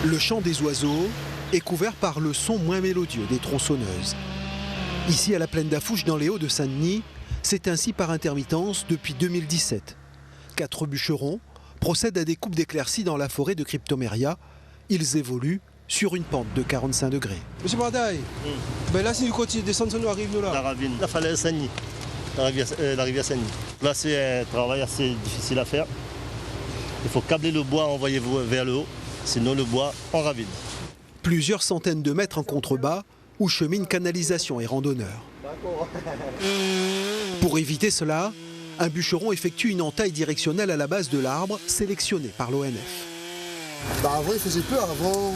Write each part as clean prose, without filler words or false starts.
Le chant des oiseaux est couvert par le son moins mélodieux des tronçonneuses. Ici, à la plaine d'Affouche, dans les Hauts-de-Saint-Denis, c'est ainsi par intermittence depuis 2017. 4 bûcherons procèdent à des coupes d'éclaircies dans la forêt de Cryptomeria. Ils évoluent sur une pente de 45 degrés. Monsieur Bardaille, ben là c'est du côté des descente, nous arrive nous là. La ravine, la falaise Saint-Denis, la rivière Saint-Denis. Là c'est un travail assez difficile à faire. Il faut câbler le bois, envoyer vers le haut, sinon le bois en ravine. Plusieurs centaines de mètres en contrebas où cheminent canalisation et randonneurs. Pour éviter cela, un bûcheron effectue une entaille directionnelle à la base de l'arbre sélectionné par l'ONF. Avant il faisait peur, avant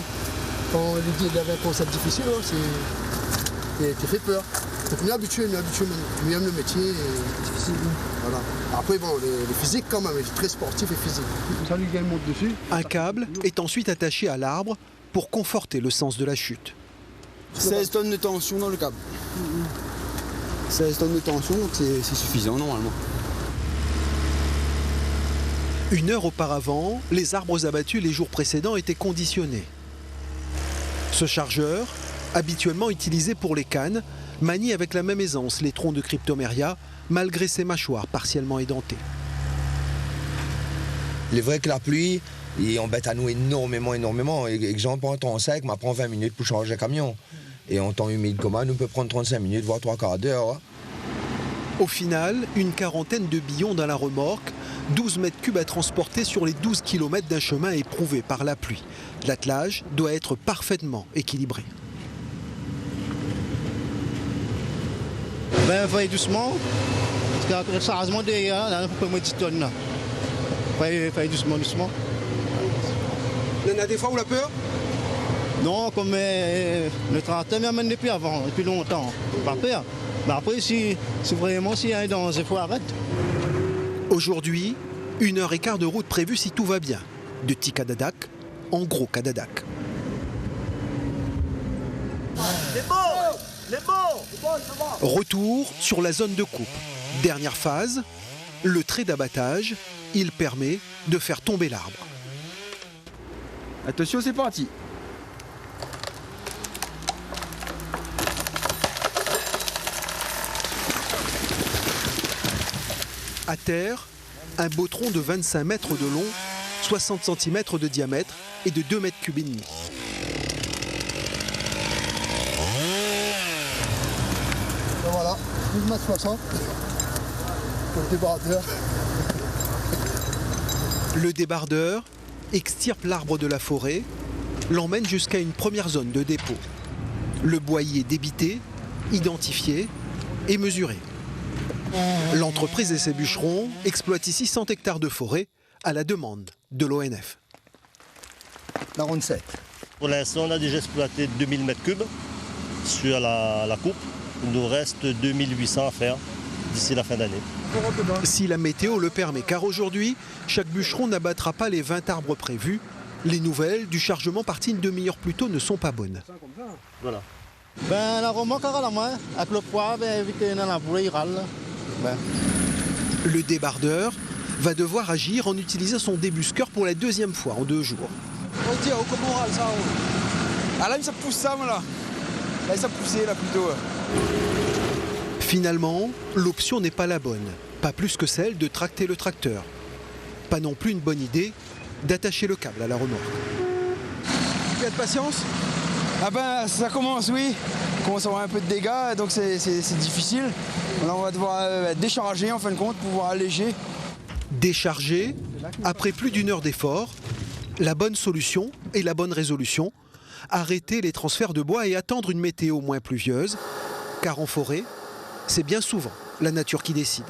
quand il avait un concept difficile, il fait peur. Donc mieux habitué, mieux aime le métier, et difficile. Voilà. Après bon, le physique quand même, il est très sportif et physique. Ça lui gagne monte dessus. Un câble est ensuite attaché à l'arbre pour conforter le sens de la chute. 16 tonnes de tension dans le câble. 16 tonnes de tension, donc c'est suffisant normalement. 1 heure auparavant, les arbres abattus les jours précédents étaient conditionnés. Ce chargeur, habituellement utilisé pour les cannes, manie avec la même aisance les troncs de Cryptomeria, malgré ses mâchoires partiellement édentées. Il est vrai que la pluie, il embête à nous énormément. Exemple, un temps sec, m'apprend 20 minutes pour changer le camion. Et en temps humide comme ça, nous peut prendre 35 minutes, voire 3/4 d'heure. Hein. Au final, une quarantaine de billons dans la remorque, 12 mètres cubes à transporter sur les 12 km d'un chemin éprouvé par la pluie. L'attelage doit être parfaitement équilibré. Ben, il faut aller doucement, parce que ça rase derrière, là, on peut mettre 10 tonnes. Il faut aller doucement. Il y en a des fois où la peur? Non, comme le tracteur m'amène depuis longtemps, pas peur. Mais après, si vraiment s'il y a un danger, il faut arrêter. Aujourd'hui, 1h15 de route prévue si tout va bien. De Tikadadak en Gros Kadadak. Retour sur la zone de coupe. Dernière phase, le trait d'abattage. Il permet de faire tomber l'arbre. Attention, c'est parti. À terre, un beau tronc de 25 mètres de long, 60 cm de diamètre et de 2 mètres cubes et demi. Et voilà, 12,60 m pour le débardeur. Le débardeur extirpe l'arbre de la forêt, l'emmène jusqu'à une première zone de dépôt. Le bois y est débité, identifié et mesuré. L'entreprise et ses bûcherons exploitent ici 100 hectares de forêt à la demande de l'ONF. La ronde 7. Pour l'instant, on a déjà exploité 2000 m3 sur la coupe. Il nous reste 2800 à faire d'ici la fin d'année. Si la météo le permet, car aujourd'hui, chaque bûcheron n'abattra pas les 20 arbres prévus. Les nouvelles du chargement parties une demi-heure plus tôt ne sont pas bonnes. Voilà. Ben, la remorque à la main, avec le poids, éviter dans la boue, il râle. Le débardeur va devoir agir en utilisant son débusqueur pour la 2e fois en 2 jours. On dit au Comoral ça. Ah là, ça pousse ça, là. Là, ça poussait là plutôt. Finalement, l'option n'est pas la bonne, pas plus que celle de tracter le tracteur. Pas non plus une bonne idée d'attacher le câble à la remorque. Tu as de patience? Ah ben ça commence, oui. On commence à avoir un peu de dégâts, donc c'est difficile. Là, on va devoir décharger en fin de compte pour pouvoir alléger. Décharger, après plus d'1 heure d'effort, la bonne solution et la bonne résolution, arrêter les transferts de bois et attendre une météo moins pluvieuse, car en forêt, c'est bien souvent la nature qui décide.